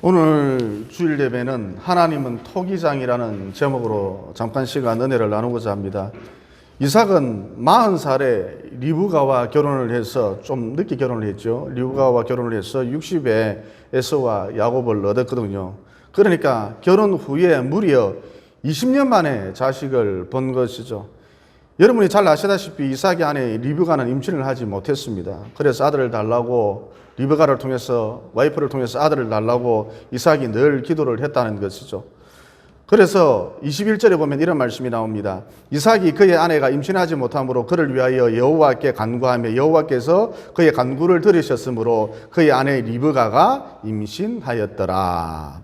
오늘 주일 예배는 하나님은 토기장이라는 제목으로 잠깐 시간 은혜를 나누고자 합니다. 이삭은 40살에 리브가와 결혼을 해서, 좀 늦게 결혼을 했죠. 리브가와 결혼을 해서 60에 에서와 야곱을 얻었거든요. 그러니까 결혼 후에 무려 20년 만에 자식을 본 것이죠. 여러분이 잘 아시다시피 이삭의 아내 리브가는 임신을 하지 못했습니다. 그래서 아들을 달라고, 리브가를 통해서, 와이프를 통해서 아들을 달라고 이삭이 늘 기도를 했다는 것이죠. 그래서 21절에 보면 이런 말씀이 나옵니다. 이삭이 그의 아내가 임신하지 못함으로 그를 위하여 여호와께 간구하며 여호와께서 그의 간구를 들으셨으므로 그의 아내 리브가가 임신하였더라.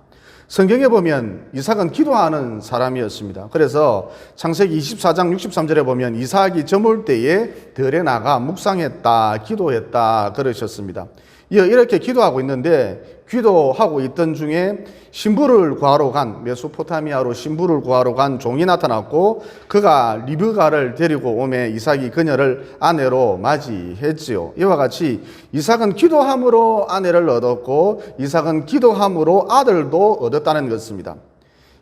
성경에 보면 이삭은 기도하는 사람이었습니다. 그래서 창세기 24장 63절에 보면 이삭이 저물 때에 들에 나가 묵상했다, 기도했다 그러셨습니다. 이렇게 기도하고 있는데, 기도하고 있던 중에 신부를 구하러 간, 메소포타미아로 신부를 구하러 간 종이 나타났고, 그가 리브가를 데리고 오매 이삭이 그녀를 아내로 맞이했지요. 이와 같이 이삭은 기도함으로 아내를 얻었고, 이삭은 기도함으로 아들도 얻었다는 것입니다.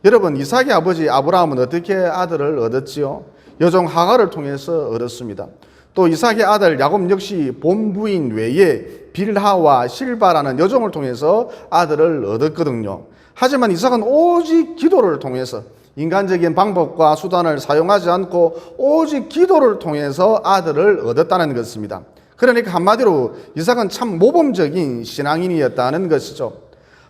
여러분, 이삭의 아버지 아브라함은 어떻게 아들을 얻었지요? 여종 하갈을 통해서 얻었습니다. 또 이삭의 아들 야곱 역시 본부인 외에 빌하와 실바라는 여종을 통해서 아들을 얻었거든요. 하지만 이삭은 오직 기도를 통해서, 인간적인 방법과 수단을 사용하지 않고 오직 기도를 통해서 아들을 얻었다는 것입니다. 그러니까 한마디로 이삭은 참 모범적인 신앙인이었다는 것이죠.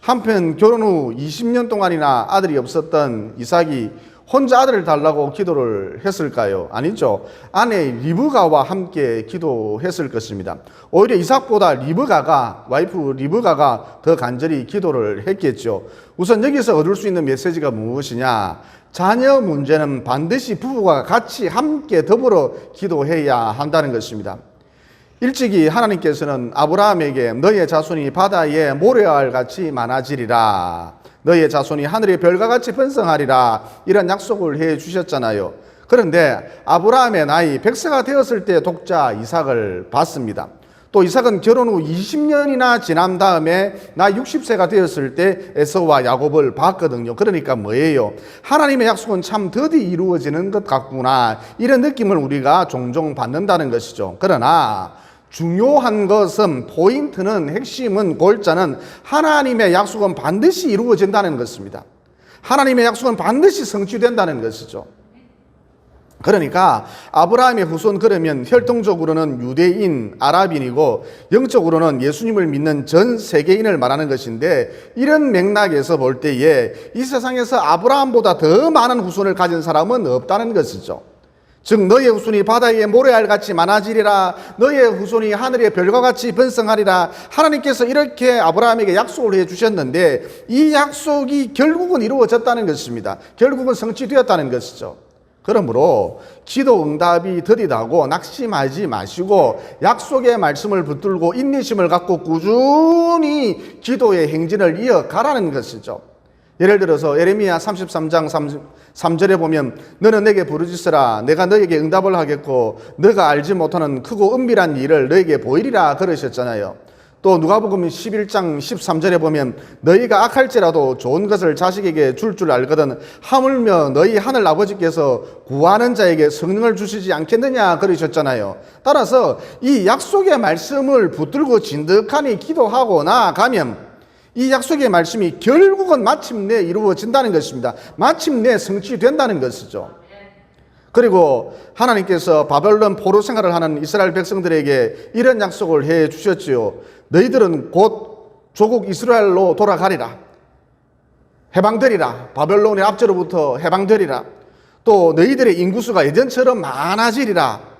한편 결혼 후 20년 동안이나 아들이 없었던 이삭이 혼자 아들을 달라고 기도를 했을까요? 아니죠. 아내 리브가와 함께 기도했을 것입니다. 오히려 이삭보다 와이프 리브가가 더 간절히 기도를 했겠죠. 우선 여기서 얻을 수 있는 메시지가 무엇이냐? 자녀 문제는 반드시 부부가 같이 함께 더불어 기도해야 한다는 것입니다. 일찍이 하나님께서는 아브라함에게 너의 자손이 바다의 모래알 같이 많아지리라, 너의 자손이 하늘의 별과 같이 번성하리라, 이런 약속을 해 주셨잖아요. 그런데 아브라함의 나이 100세가 되었을 때 독자 이삭을 봤습니다. 또 이삭은 결혼 후 20년이나 지난 다음에 나 60세가 되었을 때 에서와 야곱을 봤거든요. 그러니까 뭐예요? 하나님의 약속은 참 더디 이루어지는 것 같구나, 이런 느낌을 우리가 종종 받는다는 것이죠. 그러나 중요한 것은, 포인트는, 핵심은, 골자는 하나님의 약속은 반드시 이루어진다는 것입니다. 하나님의 약속은 반드시 성취된다는 것이죠. 그러니까 아브라함의 후손, 그러면 혈통적으로는 유대인, 아랍인이고 영적으로는 예수님을 믿는 전 세계인을 말하는 것인데, 이런 맥락에서 볼 때에 이 세상에서 아브라함보다 더 많은 후손을 가진 사람은 없다는 것이죠. 즉 너의 후손이 바다의 모래알같이 많아지리라, 너의 후손이 하늘의 별과 같이 번성하리라, 하나님께서 이렇게 아브라함에게 약속을 해 주셨는데 이 약속이 결국은 이루어졌다는 것입니다. 결국은 성취되었다는 것이죠. 그러므로 기도 응답이 더디다고 낙심하지 마시고 약속의 말씀을 붙들고 인내심을 갖고 꾸준히 기도의 행진을 이어가라는 것이죠. 예를 들어서 예레미야 33장 3절에 보면 너는 내게 부르짖으라, 내가 너에게 응답을 하겠고 너가 알지 못하는 크고 은밀한 일을 너에게 보이리라 그러셨잖아요. 또 누가복음 11장 13절에 보면 너희가 악할지라도 좋은 것을 자식에게 줄 알거든 하물며 너희 하늘 아버지께서 구하는 자에게 성령을 주시지 않겠느냐 그러셨잖아요. 따라서 이 약속의 말씀을 붙들고 진득하니 기도하고 나아가면 이 약속의 말씀이 결국은 마침내 이루어진다는 것입니다. 마침내 성취된다는 것이죠. 그리고 하나님께서 바벨론 포로 생활을 하는 이스라엘 백성들에게 이런 약속을 해 주셨지요. 너희들은 곧 조국 이스라엘로 돌아가리라, 해방되리라, 바벨론의 압제로부터 해방되리라, 또 너희들의 인구수가 예전처럼 많아지리라.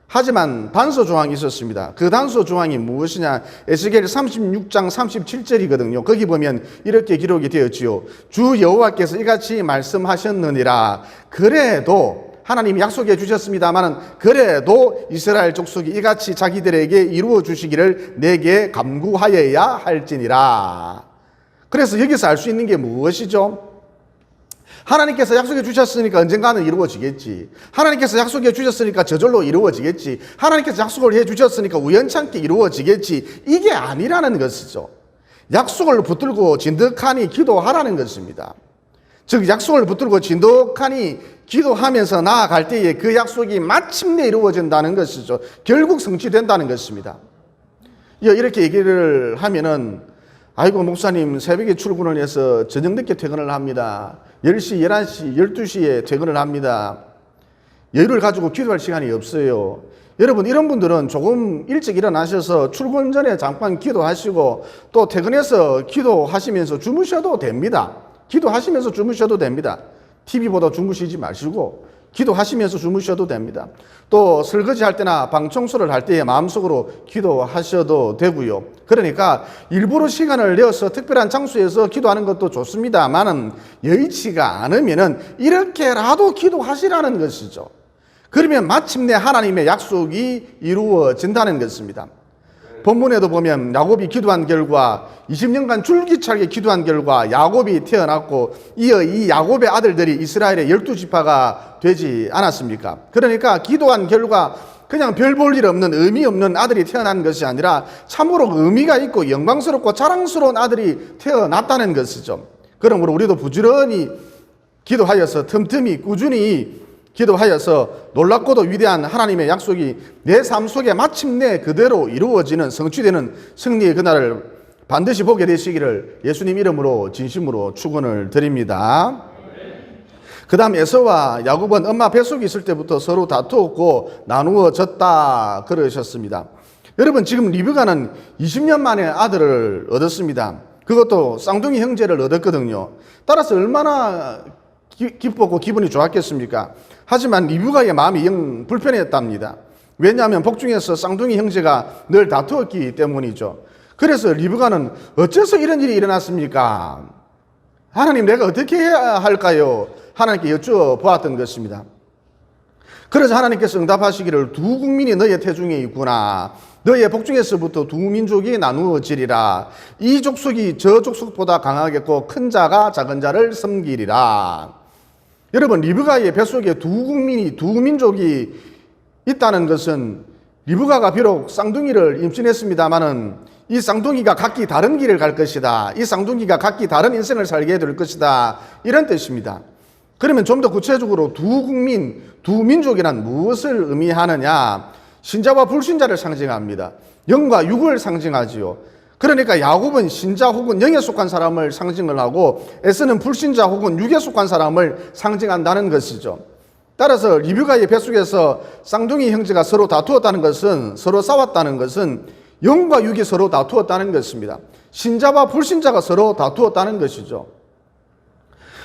하지만 단서 조항이 있었습니다. 그 단서 조항이 무엇이냐? 에스겔 36장 37절이거든요. 거기 보면 이렇게 기록이 되었지요. 주 여호와께서 이같이 말씀하셨느니라. 그래도 하나님이 약속해 주셨습니다만, 그래도 이스라엘 족속이 이같이 자기들에게 이루어 주시기를 내게 간구하여야 할지니라. 그래서 여기서 알 수 있는 게 무엇이죠? 하나님께서 약속해 주셨으니까 언젠가는 이루어지겠지. 하나님께서 약속해 주셨으니까 저절로 이루어지겠지. 하나님께서 약속을 해 주셨으니까 우연찮게 이루어지겠지. 이게 아니라는 것이죠. 약속을 붙들고 진득하니 기도하라는 것입니다. 즉 약속을 붙들고 진득하니 기도하면서 나아갈 때에 그 약속이 마침내 이루어진다는 것이죠. 결국 성취된다는 것입니다. 이렇게 얘기를 하면은 아이고 목사님 새벽에 출근을 해서 저녁 늦게 퇴근을 합니다. 10시, 11시, 12시에 퇴근을 합니다. 여유를 가지고 기도할 시간이 없어요. 여러분 이런 분들은 조금 일찍 일어나셔서 출근 전에 잠깐 기도하시고 또 퇴근해서 기도하시면서 주무셔도 됩니다. 기도하시면서 주무셔도 됩니다. TV보다 주무시지 마시고 기도하시면서 주무셔도 됩니다. 또 설거지 할 때나 방 청소를 할 때에 마음속으로 기도하셔도 되고요. 그러니까 일부러 시간을 내어서 특별한 장소에서 기도하는 것도 좋습니다만은 여의치가 않으면은 이렇게라도 기도하시라는 것이죠. 그러면 마침내 하나님의 약속이 이루어진다는 것입니다. 본문에도 보면 야곱이 기도한 결과 20년간 줄기차게 기도한 결과 야곱이 태어났고 이어 이 야곱의 아들들이 이스라엘의 12지파가 되지 않았습니까? 그러니까 기도한 결과 그냥 별 볼 일 없는 의미 없는 아들이 태어난 것이 아니라 참으로 의미가 있고 영광스럽고 자랑스러운 아들이 태어났다는 것이죠. 그러므로 우리도 부지런히 기도하여서 틈틈이 꾸준히 기도하여서 놀랍고도 위대한 하나님의 약속이 내 삶 속에 마침내 그대로 이루어지는 성취되는 승리의 그날을 반드시 보게 되시기를 예수님 이름으로 진심으로 축원을 드립니다. 그 다음 에서와 야곱은 엄마 뱃속에 있을 때부터 서로 다투었고 나누어졌다 그러셨습니다. 여러분 지금 리브가는 20년 만에 아들을 얻었습니다. 그것도 쌍둥이 형제를 얻었거든요. 따라서 얼마나 기뻤고 기분이 좋았겠습니까? 하지만 리브가의 마음이 영 불편했답니다. 왜냐하면 복중에서 쌍둥이 형제가 늘 다투었기 때문이죠. 그래서 리브가는 어째서 이런 일이 일어났습니까? 하나님 내가 어떻게 해야 할까요? 하나님께 여쭤보았던 것입니다. 그래서 하나님께서 응답하시기를 두 국민이 너의 태중에 있구나. 너의 복중에서부터 두 민족이 나누어지리라. 이 족속이 저 족속보다 강하겠고 큰 자가 작은 자를 섬기리라. 여러분 리브가의 뱃속에 두 국민이 두 민족이 있다는 것은 리브가가 비록 쌍둥이를 임신했습니다마는 이 쌍둥이가 각기 다른 길을 갈 것이다. 이 쌍둥이가 각기 다른 인생을 살게 될 것이다. 이런 뜻입니다. 그러면 좀 더 구체적으로 두 국민, 두 민족이란 무엇을 의미하느냐? 신자와 불신자를 상징합니다. 영과 육을 상징하지요. 그러니까 야곱은 신자 혹은 영에 속한 사람을 상징을 하고 에서는 불신자 혹은 육에 속한 사람을 상징한다는 것이죠. 따라서 리브가의 뱃속에서 쌍둥이 형제가 서로 다투었다는 것은 서로 싸웠다는 것은 영과 육이 서로 다투었다는 것입니다. 신자와 불신자가 서로 다투었다는 것이죠.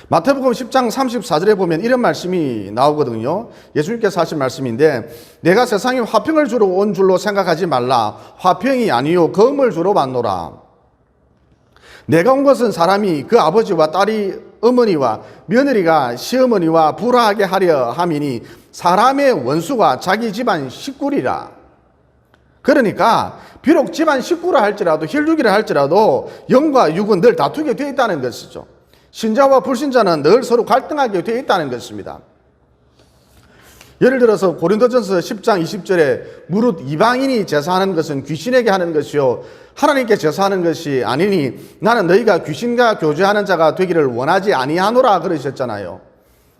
마태복음 10장 34절에 보면 이런 말씀이 나오거든요. 예수님께서 하신 말씀인데 내가 세상에 화평을 주러 온 줄로 생각하지 말라. 화평이 아니요 검을 주러 왔노라. 내가 온 것은 사람이 그 아버지와 딸이 어머니와 며느리가 시어머니와 불화하게 하려 함이니 사람의 원수가 자기 집안 식구리라. 그러니까 비록 집안 식구라 할지라도 혈육이라 할지라도 영과 육은 늘 다투게 되어 있다는 것이죠. 신자와 불신자는 늘 서로 갈등하게 되어 있다는 것입니다. 예를 들어서 고린도전서 10장 20절에 무릇 이방인이 제사하는 것은 귀신에게 하는 것이요 하나님께 제사하는 것이 아니니 나는 너희가 귀신과 교제하는 자가 되기를 원하지 아니하노라 그러셨잖아요.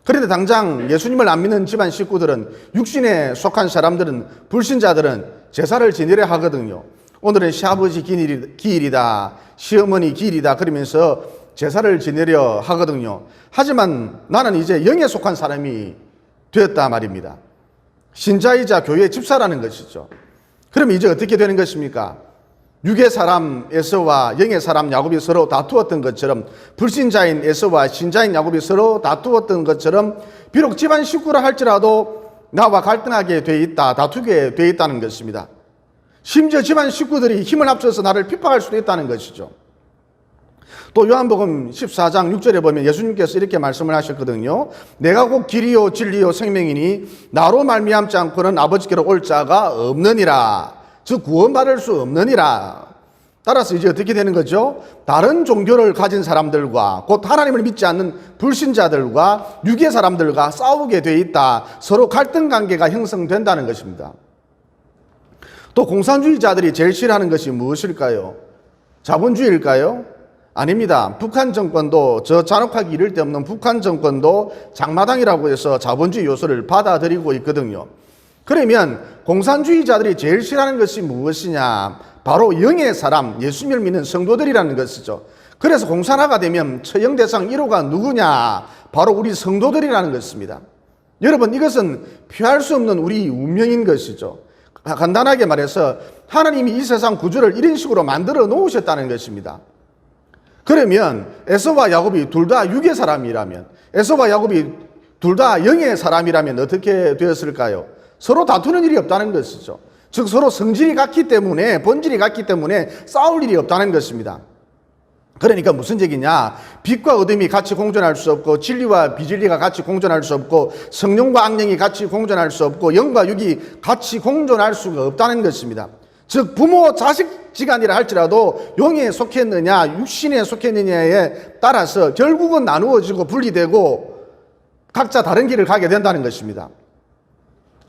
그런데 당장 예수님을 안 믿는 집안 식구들은 육신에 속한 사람들은 불신자들은 제사를 지내려 하거든요. 오늘은 시아버지 기일이다 시어머니 기일이다 그러면서 제사를 지내려 하거든요. 하지만 나는 이제 영에 속한 사람이 되었다 말입니다. 신자이자 교회 집사라는 것이죠. 그럼 이제 어떻게 되는 것입니까? 육의 사람 에서와 영의 사람 야곱이 서로 다투었던 것처럼 불신자인 에서와 신자인 야곱이 서로 다투었던 것처럼 비록 집안 식구라 할지라도 나와 갈등하게 돼 있다, 다투게 돼 있다는 것입니다. 심지어 집안 식구들이 힘을 합쳐서 나를 핍박할 수도 있다는 것이죠. 또 요한복음 14장 6절에 보면 예수님께서 이렇게 말씀을 하셨거든요. 내가 곧 길이요 진리요 생명이니 나로 말미암지 않고는 아버지께로 올 자가 없느니라. 즉 구원받을 수 없느니라. 따라서 이제 어떻게 되는 거죠? 다른 종교를 가진 사람들과 곧 하나님을 믿지 않는 불신자들과 육의 사람들과 싸우게 돼 있다. 서로 갈등 관계가 형성된다는 것입니다. 또 공산주의자들이 제일 싫어하는 것이 무엇일까요? 자본주의일까요? 아닙니다. 북한 정권도, 저 잔혹하기 이를 데 없는 북한 정권도 장마당이라고 해서 자본주의 요소를 받아들이고 있거든요. 그러면 공산주의자들이 제일 싫어하는 것이 무엇이냐? 바로 영의 사람, 예수님을 믿는 성도들이라는 것이죠. 그래서 공산화가 되면 처형 대상 1호가 누구냐? 바로 우리 성도들이라는 것입니다. 여러분, 이것은 피할 수 없는 우리 운명인 것이죠. 간단하게 말해서 하나님이 이 세상 구조를 이런 식으로 만들어 놓으셨다는 것입니다. 그러면 에서와 야곱이 둘 다 육의 사람이라면, 에서와 야곱이 둘 다 영의 사람이라면 어떻게 되었을까요? 서로 다투는 일이 없다는 것이죠. 즉 서로 성질이 같기 때문에, 본질이 같기 때문에 싸울 일이 없다는 것입니다. 그러니까 무슨 얘기냐? 빛과 어둠이 같이 공존할 수 없고, 진리와 비진리가 같이 공존할 수 없고, 성령과 악령이 같이 공존할 수 없고, 영과 육이 같이 공존할 수가 없다는 것입니다. 즉 부모 자식 지간이라 할지라도 영에 속했느냐 육신에 속했느냐에 따라서 결국은 나누어지고 분리되고 각자 다른 길을 가게 된다는 것입니다.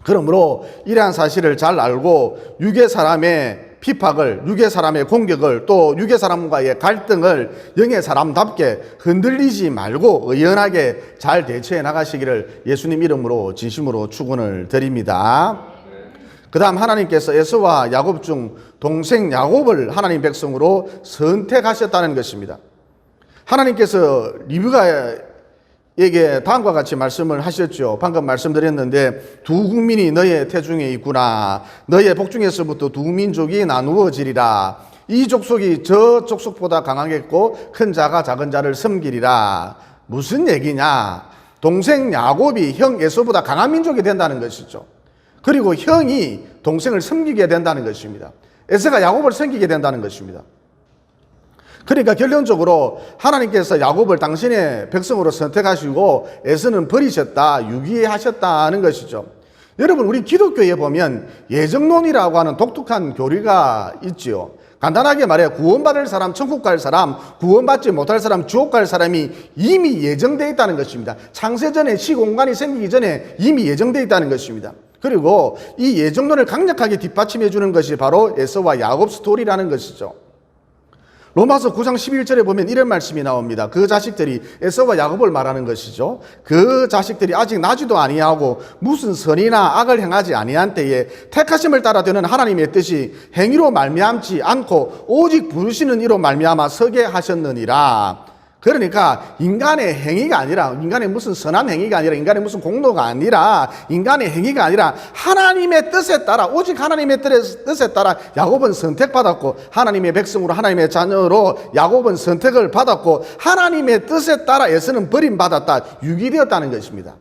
그러므로 이러한 사실을 잘 알고 육의 사람의 핍박을, 육의 사람의 공격을, 또 육의 사람과의 갈등을 영의 사람답게 흔들리지 말고 의연하게 잘 대처해 나가시기를 예수님 이름으로 진심으로 축원을 드립니다. 그 다음 하나님께서 에서와 야곱 중 동생 야곱을 하나님 백성으로 선택하셨다는 것입니다. 하나님께서 리브가에게 다음과 같이 말씀을 하셨죠. 방금 말씀드렸는데 두 국민이 너의 태중에 있구나. 너의 복중에서부터 두 민족이 나누어지리라. 이 족속이 저 족속보다 강하겠고 큰 자가 작은 자를 섬기리라. 무슨 얘기냐? 동생 야곱이 형 에서보다 강한 민족이 된다는 것이죠. 그리고 형이 동생을 섬기게 된다는 것입니다. 에서가 야곱을 섬기게 된다는 것입니다. 그러니까 결론적으로 하나님께서 야곱을 당신의 백성으로 선택하시고 에서는 버리셨다, 유기하셨다는 것이죠. 여러분, 우리 기독교에 보면 예정론이라고 하는 독특한 교리가 있지요. 간단하게 말해 구원받을 사람, 천국 갈 사람, 구원받지 못할 사람, 지옥 갈 사람이 이미 예정되어 있다는 것입니다. 창세전에 시공간이 생기기 전에 이미 예정되어 있다는 것입니다. 그리고 이 예정론을 강력하게 뒷받침해 주는 것이 바로 에서와 야곱 스토리라는 것이죠. 로마서 9장 11절에 보면 이런 말씀이 나옵니다. 그 자식들이 에서와 야곱을 말하는 것이죠. 그 자식들이 아직 나지도 아니하고 무슨 선이나 악을 행하지 아니한 때에 택하심을 따라 되는 하나님의 뜻이 행위로 말미암지 않고 오직 부르시는 이로 말미암아 서게 하셨느니라. 그러니까 인간의 행위가 아니라, 인간의 무슨 선한 행위가 아니라, 인간의 무슨 공로가 아니라, 인간의 행위가 아니라 하나님의 뜻에 따라, 오직 하나님의 뜻에 따라 야곱은 선택받았고, 하나님의 백성으로, 하나님의 자녀로 야곱은 선택을 받았고, 하나님의 뜻에 따라 에서는 버림받았다, 유기되었다는 것입니다.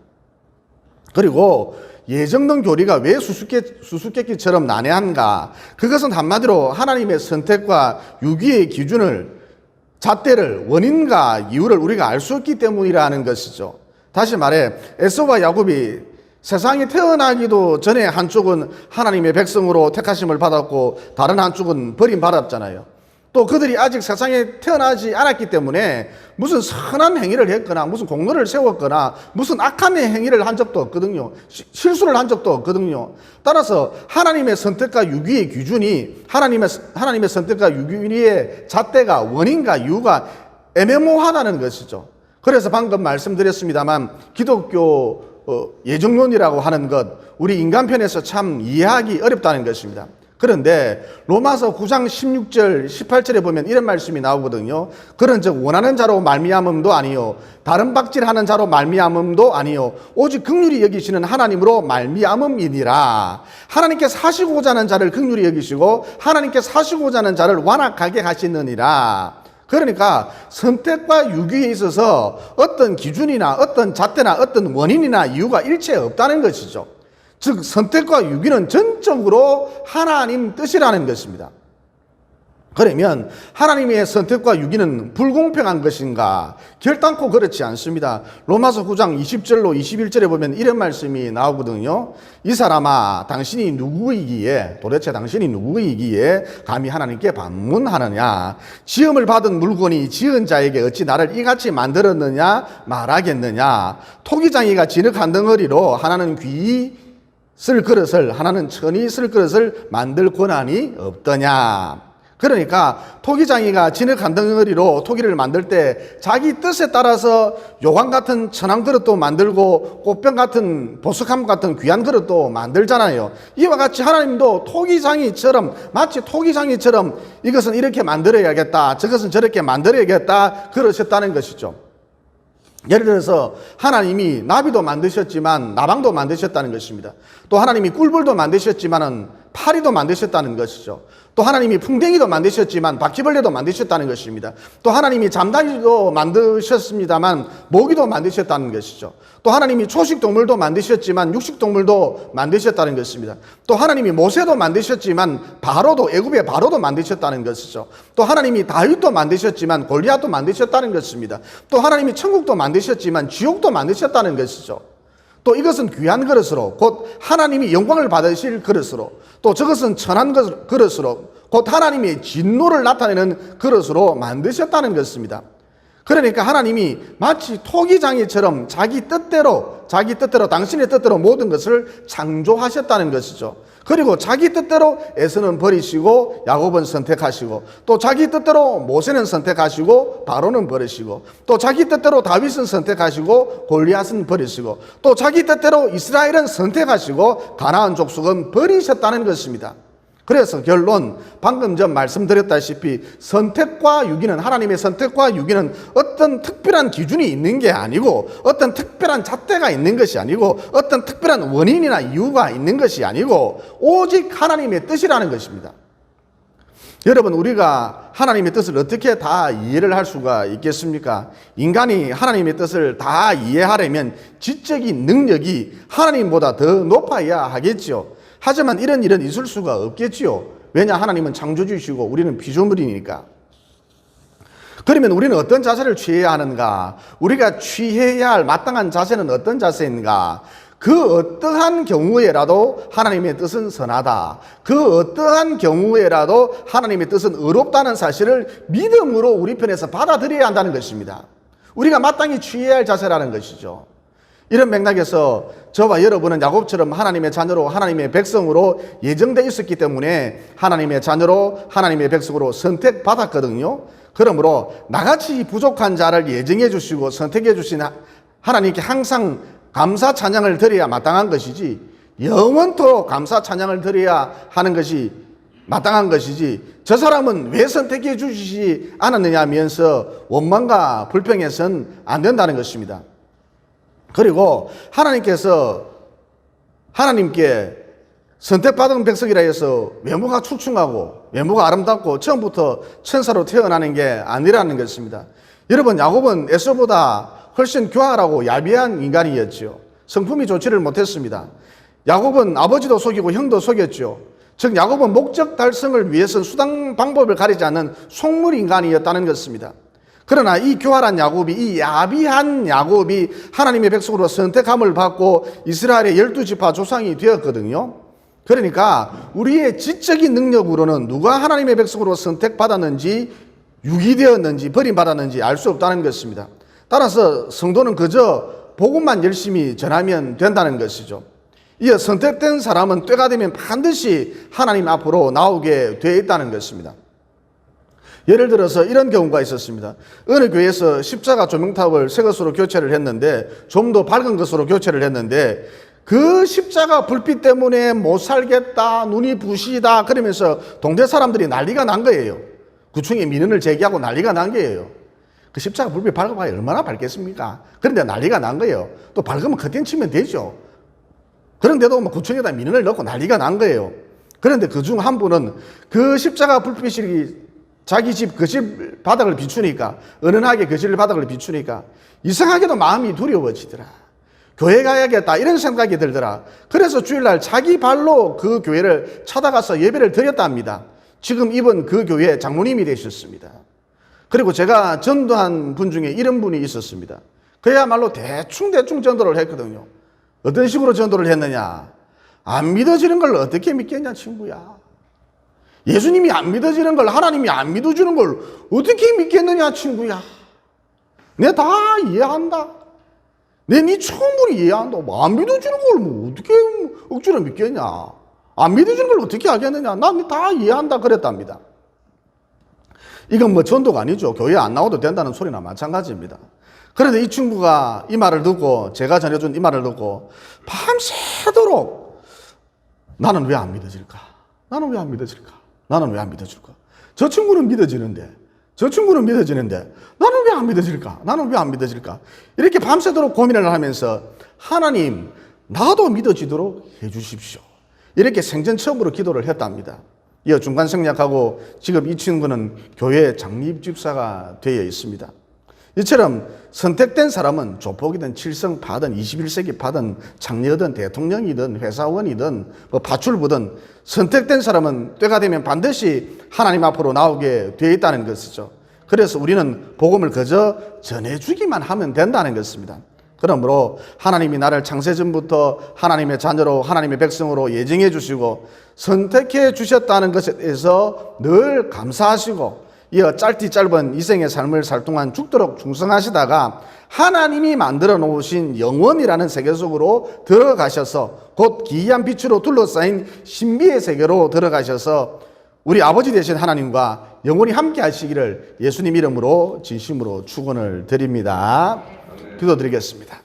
그리고 예정론 교리가 왜 수수께끼처럼 난해한가? 그것은 한마디로 하나님의 선택과 유기의 기준을, 잣대를, 원인과 이유를 우리가 알 수 없기 때문이라는 것이죠. 다시 말해 에서와 야곱이 세상에 태어나기도 전에 한쪽은 하나님의 백성으로 택하심을 받았고 다른 한쪽은 버림받았잖아요. 또 그들이 아직 세상에 태어나지 않았기 때문에 무슨 선한 행위를 했거나 무슨 공로를 세웠거나 무슨 악한 행위를 한 적도 없거든요. 실수를 한 적도 없거든요. 따라서 하나님의 선택과 유기의 기준이, 하나님의 선택과 유기의 잣대가, 원인과 이유가 애매모호하다는 것이죠. 그래서 방금 말씀드렸습니다만 기독교 예정론이라고 하는 것, 우리 인간편에서 참 이해하기 어렵다는 것입니다. 그런데 로마서 9장 16절 18절에 보면 이런 말씀이 나오거든요. 그런즉 원하는 자로 말미암음도 아니요 다른 박질하는 자로 말미암음도 아니요 오직 긍휼히 여기시는 하나님으로 말미암음이니라. 하나님께서 하시고자 하는 자를 긍휼히 여기시고 하나님께서 하시고자 하는 자를 완악하게 하시느니라. 그러니까 선택과 유기에 있어서 어떤 기준이나 어떤 잣대나 어떤 원인이나 이유가 일체 없다는 것이죠. 즉 선택과 유기는 전적으로 하나님 뜻이라는 것입니다. 그러면 하나님의 선택과 유기는 불공평한 것인가? 결단코 그렇지 않습니다. 로마서 9장 20절로 21절에 보면 이런 말씀이 나오거든요. 이 사람아, 당신이 누구이기에, 도대체 당신이 누구이기에 감히 하나님께 반문하느냐? 지음을 받은 물건이 지은 자에게 어찌 나를 이같이 만들었느냐 말하겠느냐? 토기장이가 진흙 한 덩어리로 하나는 귀 쓸 그릇을, 하나는 천이 쓸 그릇을 만들 권한이 없더냐. 그러니까 토기장이가 진흙 한 덩어리로 토기를 만들 때 자기 뜻에 따라서 요강 같은 천황 그릇도 만들고 꽃병 같은 보석함 같은 귀한 그릇도 만들잖아요. 이와 같이 하나님도 토기장이처럼, 마치 토기장이처럼 이것은 이렇게 만들어야겠다, 저것은 저렇게 만들어야겠다 그러셨다는 것이죠. 예를 들어서 하나님이 나비도 만드셨지만 나방도 만드셨다는 것입니다. 또 하나님이 꿀벌도 만드셨지만은 파리도 만드셨다는 것이죠. 또 하나님이 풍뎅이도 만드셨지만 바퀴벌레도 만드셨다는 것입니다. 또 하나님이 잠자리도 만드셨습니다만 모기도 만드셨다는 것이죠. 또 하나님이 초식동물도 만드셨지만 육식동물도 만드셨다는 것입니다. 또 하나님이 모세도 만드셨지만 바로도, 애굽의 바로도 만드셨다는 것이죠. 또 하나님이 다윗도 만드셨지만 골리앗도 만드셨다는 것입니다. 또 하나님이 천국도 만드셨지만 지옥도 만드셨다는 것이죠. 또 이것은 귀한 그릇으로, 곧 하나님이 영광을 받으실 그릇으로, 또 저것은 천한 그릇으로, 곧 하나님의 진노를 나타내는 그릇으로 만드셨다는 것입니다. 그러니까 하나님이 마치 토기장이처럼 자기 뜻대로 당신의 뜻대로 모든 것을 창조하셨다는 것이죠. 그리고 자기 뜻대로 에서는 버리시고 야곱은 선택하시고, 또 자기 뜻대로 모세는 선택하시고 바로는 버리시고, 또 자기 뜻대로 다윗은 선택하시고 골리앗은 버리시고, 또 자기 뜻대로 이스라엘은 선택하시고 가나안 족속은 버리셨다는 것입니다. 그래서 결론, 방금 전 말씀드렸다시피 선택과 유기는, 하나님의 선택과 유기는 어떤 특별한 기준이 있는 게 아니고, 어떤 특별한 잣대가 있는 것이 아니고, 어떤 특별한 원인이나 이유가 있는 것이 아니고 오직 하나님의 뜻이라는 것입니다. 여러분, 우리가 하나님의 뜻을 어떻게 다 이해를 할 수가 있겠습니까? 인간이 하나님의 뜻을 다 이해하려면 지적인 능력이 하나님보다 더 높아야 하겠죠. 하지만 이런 일은 있을 수가 없겠지요. 왜냐? 하나님은 창조주이시고 우리는 피조물이니까. 그러면 우리는 어떤 자세를 취해야 하는가? 우리가 취해야 할 마땅한 자세는 어떤 자세인가? 그 어떠한 경우에라도 하나님의 뜻은 선하다. 그 어떠한 경우에라도 하나님의 뜻은 의롭다는 사실을 믿음으로 우리 편에서 받아들여야 한다는 것입니다. 우리가 마땅히 취해야 할 자세라는 것이죠. 이런 맥락에서 저와 여러분은 야곱처럼 하나님의 자녀로, 하나님의 백성으로 예정되어 있었기 때문에 하나님의 자녀로, 하나님의 백성으로 선택받았거든요. 그러므로 나같이 부족한 자를 예정해 주시고 선택해 주신 하나님께 항상 감사 찬양을 드려야 마땅한 것이지, 영원토록 감사 찬양을 드려야 하는 것이 마땅한 것이지, 저 사람은 왜 선택해 주시지 않았느냐 하면서 원망과 불평해서는 안 된다는 것입니다. 그리고 하나님께 선택받은 백성이라 해서 외모가 출중하고 외모가 아름답고 처음부터 천사로 태어나는 게 아니라는 것입니다. 여러분, 야곱은 에서보다 훨씬 교활하고 야비한 인간이었죠. 성품이 좋지를 못했습니다. 야곱은 아버지도 속이고 형도 속였죠. 즉 야곱은 목적 달성을 위해서는 수단 방법을 가리지 않는 속물 인간이었다는 것입니다. 그러나 이 교활한 야곱이, 이 야비한 야곱이 하나님의 백성으로 선택함을 받고 이스라엘의 12지파 조상이 되었거든요. 그러니까 우리의 지적인 능력으로는 누가 하나님의 백성으로 선택받았는지, 유기되었는지, 버림받았는지 알 수 없다는 것입니다. 따라서 성도는 그저 복음만 열심히 전하면 된다는 것이죠. 이어 선택된 사람은 때가 되면 반드시 하나님 앞으로 나오게 되어 있다는 것입니다. 예를 들어서 이런 경우가 있었습니다. 어느 교회에서 십자가 조명탑을 새 것으로 교체를 했는데, 좀 더 밝은 것으로 교체를 했는데, 그 십자가 불빛 때문에 못 살겠다, 눈이 부시다 그러면서 동네 사람들이 난리가 난 거예요. 구청에 민원을 제기하고 난리가 난 거예요. 그 십자가 불빛 밝아봐야 얼마나 밝겠습니까? 그런데 난리가 난 거예요. 또 밝으면 커튼 치면 되죠. 그런데도 구청에다 민원을 넣고 난리가 난 거예요. 그런데 그중 한 분은 그 십자가 불빛이 자기 집 거실 바닥을 비추니까, 은은하게 거실 바닥을 비추니까 이상하게도 마음이 두려워지더라. 교회 가야겠다 이런 생각이 들더라. 그래서 주일날 자기 발로 그 교회를 찾아가서 예배를 드렸답니다. 지금 이번 그 교회 장로님이 되셨습니다. 그리고 제가 전도한 분 중에 이런 분이 있었습니다. 그야말로 대충 전도를 했거든요. 어떤 식으로 전도를 했느냐? 안 믿어지는 걸 어떻게 믿겠냐 친구야. 예수님이 안 믿어지는 걸, 하나님이 안 믿어주는 걸 어떻게 믿겠느냐 친구야. 내가 다 이해한다. 네 처음으로 이해한다. 안 믿어주는 걸 뭐 어떻게 억지로 믿겠냐. 안 믿어주는 걸 어떻게 하겠느냐. 난 다 이해한다 그랬답니다. 이건 뭐 전도가 아니죠. 교회 안 나와도 된다는 소리나 마찬가지입니다. 그런데 이 친구가 이 말을 듣고, 제가 전해준 이 말을 듣고 밤새도록 나는 왜 안 믿어질까? 나는 왜 안 믿어질까? 나는 왜 안 믿어질까? 저 친구는 믿어지는데, 저 친구는 믿어지는데 나는 왜 안 믿어질까? 나는 왜 안 믿어질까? 이렇게 밤새도록 고민을 하면서 하나님, 나도 믿어지도록 해주십시오. 이렇게 생전 처음으로 기도를 했답니다. 이어 중간 생략하고 지금 이 친구는 교회 장립 집사가 되어 있습니다. 이처럼 선택된 사람은 조폭이든 칠성파든 21세기 파든 장녀든 대통령이든 회사원이든 뭐 파출부든 선택된 사람은 때가 되면 반드시 하나님 앞으로 나오게 되어 있다는 것이죠. 그래서 우리는 복음을 그저 전해주기만 하면 된다는 것입니다. 그러므로 하나님이 나를 창세전부터 하나님의 자녀로 하나님의 백성으로 예정해 주시고 선택해 주셨다는 것에 대해서 늘 감사하시고, 이어 짧디 짧은 이생의 삶을 살 동안 죽도록 충성하시다가 하나님이 만들어 놓으신 영원이라는 세계 속으로 들어가셔서 곧 기이한 빛으로 둘러싸인 신비의 세계로 들어가셔서 우리 아버지 되신 하나님과 영원히 함께 하시기를 예수님 이름으로 진심으로 축원을 드립니다. 기도드리겠습니다.